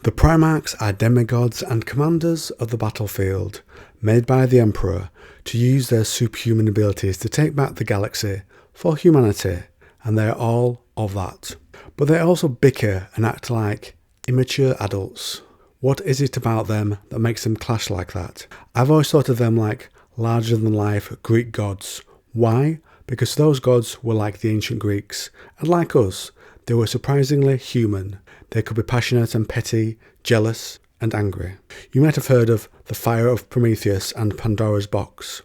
The Primarchs are demigods and commanders of the battlefield, made by the Emperor to use their superhuman abilities to take back the galaxy for humanity, and they are all of that. But they also bicker and act like immature adults. What is it about them that makes them clash like that? I've always thought of them like larger-than-life Greek gods. Why? Because those gods were like the ancient Greeks, and like us, they were surprisingly human. They could be passionate and petty, jealous and angry. You might have heard of the fire of Prometheus and Pandora's box.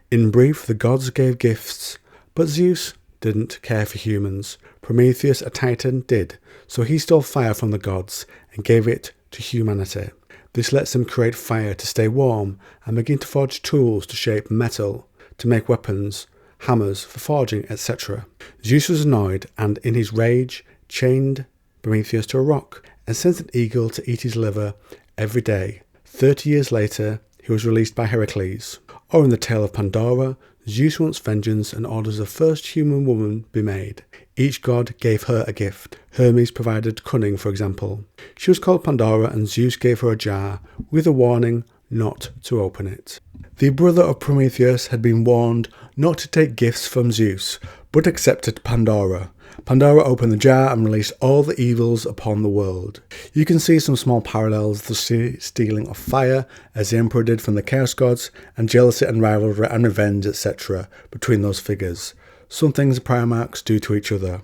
In brief, the gods gave gifts, but Zeus didn't care for humans. Prometheus, a titan, did, so he stole fire from the gods and gave it to humanity. This lets them create fire to stay warm and begin to forge tools to shape metal, to make weapons, hammers for forging, etc. Zeus was annoyed and, in his rage, chained Prometheus to a rock and sent an eagle to eat his liver every day. 30 years later, he was released by Heracles. Or in the tale of Pandora, Zeus wants vengeance and orders the first human woman be made. Each god gave her a gift. Hermes provided cunning, for example. She was called Pandora, and Zeus gave her a jar with a warning not to open it. The brother of Prometheus had been warned not to take gifts from Zeus, but accepted Pandora. Pandora opened the jar and released all the evils upon the world. You can see some small parallels, the stealing of fire, as the Emperor did from the Chaos Gods, and jealousy and rivalry and revenge, etc. between those figures. Some things the Primarchs do to each other.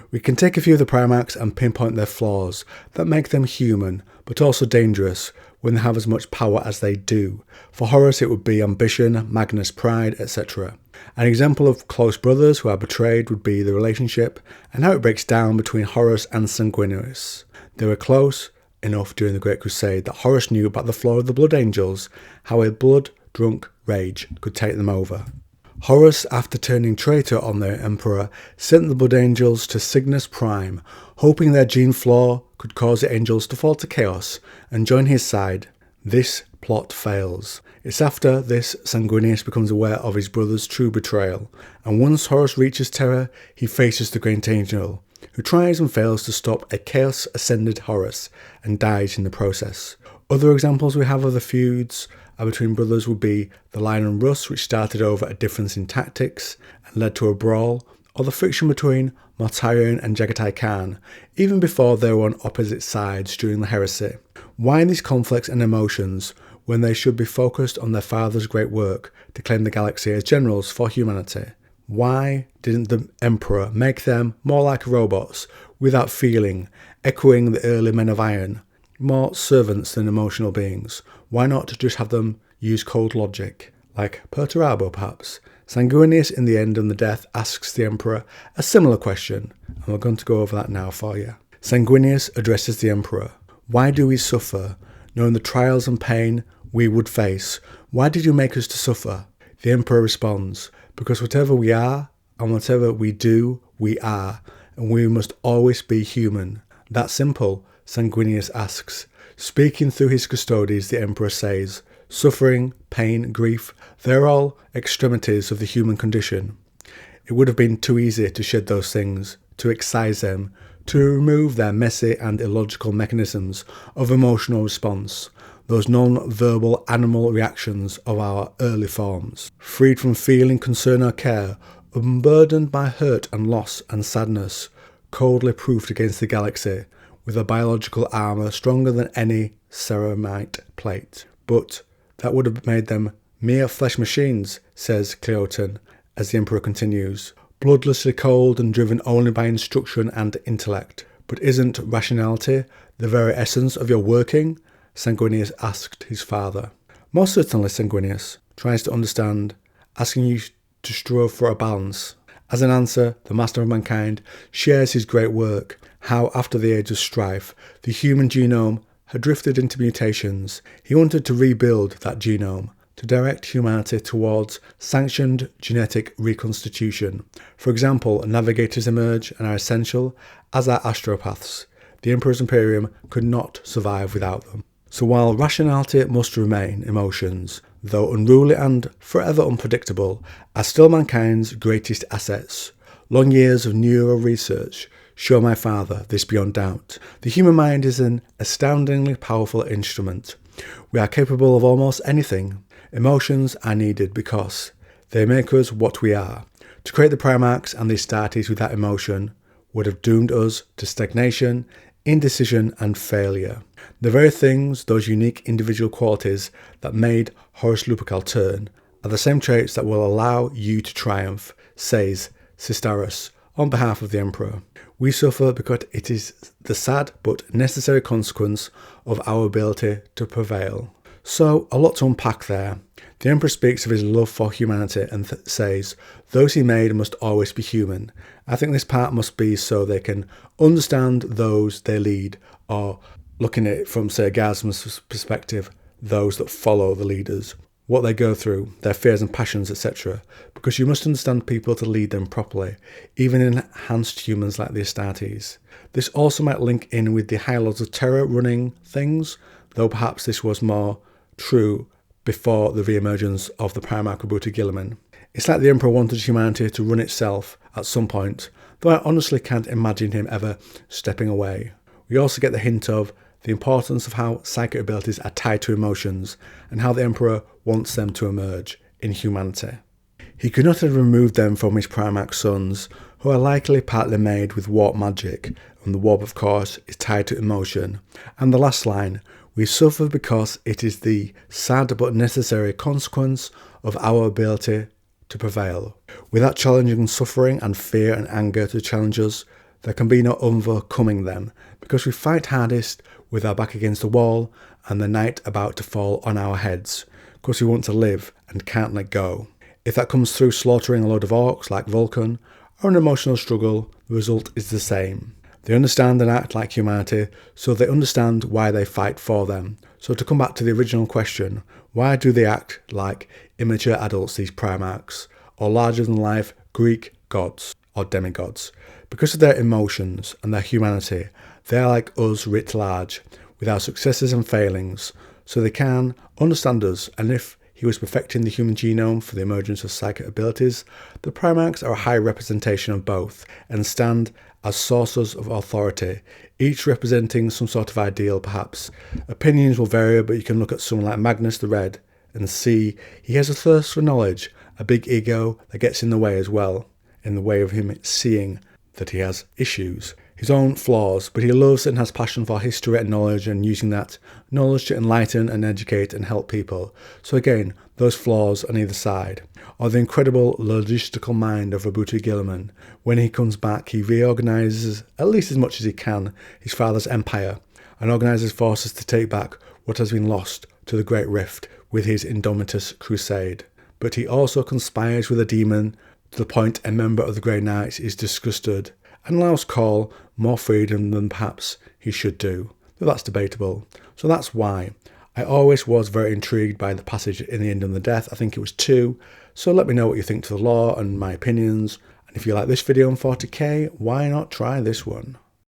We can take a few of the Primarchs and pinpoint their flaws that make them human, but also dangerous when they have as much power as they do. For Horus it would be ambition, Magnus pride, etc. An example of close brothers who are betrayed would be the relationship and how it breaks down between Horus and Sanguinius. They were close enough during the Great Crusade that Horus knew about the flaw of the Blood Angels, how a blood-drunk rage could take them over. Horus, after turning traitor on their emperor, sent the Blood Angels to Cygnus Prime, hoping their gene flaw could cause the angels to fall to chaos and join his side. This plot fails. It's after this Sanguinius becomes aware of his brother's true betrayal, and once Horus reaches Terra, he faces the Great Angel, who tries and fails to stop a chaos-ascended Horus and dies in the process. Other examples we have of the feuds between brothers would be the Lion and Russ, which started over a difference in tactics and led to a brawl, or the friction between Mortarion and Jagatai Khan, even before they were on opposite sides during the heresy. Why these conflicts and emotions when they should be focused on their father's great work to claim the galaxy as generals for humanity? Why didn't the Emperor make them more like robots, without feeling, echoing the early men of iron, more servants than emotional beings? Why not just have them use cold logic, like Perturabo perhaps? Sanguinius, in the end and the death, asks the Emperor a similar question, and we're going to go over that now for you. Sanguinius addresses the Emperor. Why do we suffer, knowing the trials and pain we would face? Why did you make us to suffer? The Emperor responds, because whatever we are, and whatever we do, we are, and we must always be human. That simple, Sanguinius asks. Speaking through his custodies, the Emperor says, suffering, pain, grief, they're all extremities of the human condition. It would have been too easy to shed those things, to excise them, to remove their messy and illogical mechanisms of emotional response, those non-verbal animal reactions of our early forms, freed from feeling, concern or care, unburdened by hurt and loss and sadness, coldly proofed against the galaxy, with a biological armour stronger than any ceramite plate. But that would have made them mere flesh machines, says Cleoton, as the Emperor continues, bloodlessly cold and driven only by instruction and intellect. But isn't rationality the very essence of your working? Sanguinius asked his father. Most certainly, Sanguinius tries to understand, asking you to strive for a balance. As an answer, the Master of Mankind shares his great work, how after the age of strife, the human genome had drifted into mutations. He wanted to rebuild that genome, to direct humanity towards sanctioned genetic reconstitution. For example, navigators emerge and are essential, as are astropaths. The Emperor's Imperium could not survive without them. So while rationality must remain, emotions, though unruly and forever unpredictable, are still mankind's greatest assets. Long years of neuro research Show my father this beyond doubt. The human mind is an astoundingly powerful instrument. We are capable of almost anything. Emotions are needed because they make us what we are. To create the Primarchs and the Astartes without emotion would have doomed us to stagnation, indecision and failure. The very things, those unique individual qualities that made Horus Lupercal turn, are the same traits that will allow you to triumph, says Sistaris on behalf of the Emperor. We suffer because it is the sad but necessary consequence of our ability to prevail. So, a lot to unpack there. The Emperor speaks of his love for humanity and says, those he made must always be human. I think this part must be so they can understand those they lead, or looking at it from, say, Gasman's perspective, those that follow the leaders, what they go through, their fears and passions, etc. Because you must understand people to lead them properly, even enhanced humans like the Astartes. This also might link in with the High Lords of Terror running things, though perhaps this was more true before the re-emergence of the Primarch Roboute Guilliman. It's like the Emperor wanted humanity to run itself at some point, though I honestly can't imagine him ever stepping away. We also get the hint of the importance of how psychic abilities are tied to emotions, and how the Emperor wants them to emerge in humanity. He could not have removed them from his Primarch sons, who are likely partly made with warp magic, and the warp of course is tied to emotion. And the last line, we suffer because it is the sad but necessary consequence of our ability to prevail. Without challenging suffering and fear and anger to challenge us, there can be no overcoming them, because we fight hardest with our back against the wall and the night about to fall on our heads, because we want to live and can't let go. If that comes through slaughtering a load of orcs like Vulcan, or an emotional struggle, the result is the same. They understand and act like humanity, so they understand why they fight for them. So to come back to the original question, why do they act like immature adults, these Primarchs, or larger-than-life Greek gods or demigods? Because of their emotions and their humanity, they are like us writ large, with our successes and failings, so they can understand us, and if he was perfecting the human genome for the emergence of psychic abilities, the Primarchs are a high representation of both, and stand as sources of authority, each representing some sort of ideal perhaps. Opinions will vary, but you can look at someone like Magnus the Red and see he has a thirst for knowledge, a big ego that gets in the way as well, in the way of him seeing that he has issues, his own flaws, but he loves and has passion for history and knowledge, and using that knowledge to enlighten and educate and help people. So again, those flaws on either side. Or the incredible logistical mind of Roboute Guilliman. When he comes back, he reorganises, at least as much as he can, his father's empire, and organises forces to take back what has been lost to the Great Rift with his Indomitus crusade. But he also conspires with a demon to the point a member of the Grey Knights is disgusted, and allows Call more freedom than perhaps he should do, though that's debatable. So that's why. I always was very intrigued by the passage in the End of the Death. I think it was 2. So let me know what you think to the lore and my opinions. And if you like this video on 40k, why not try this one?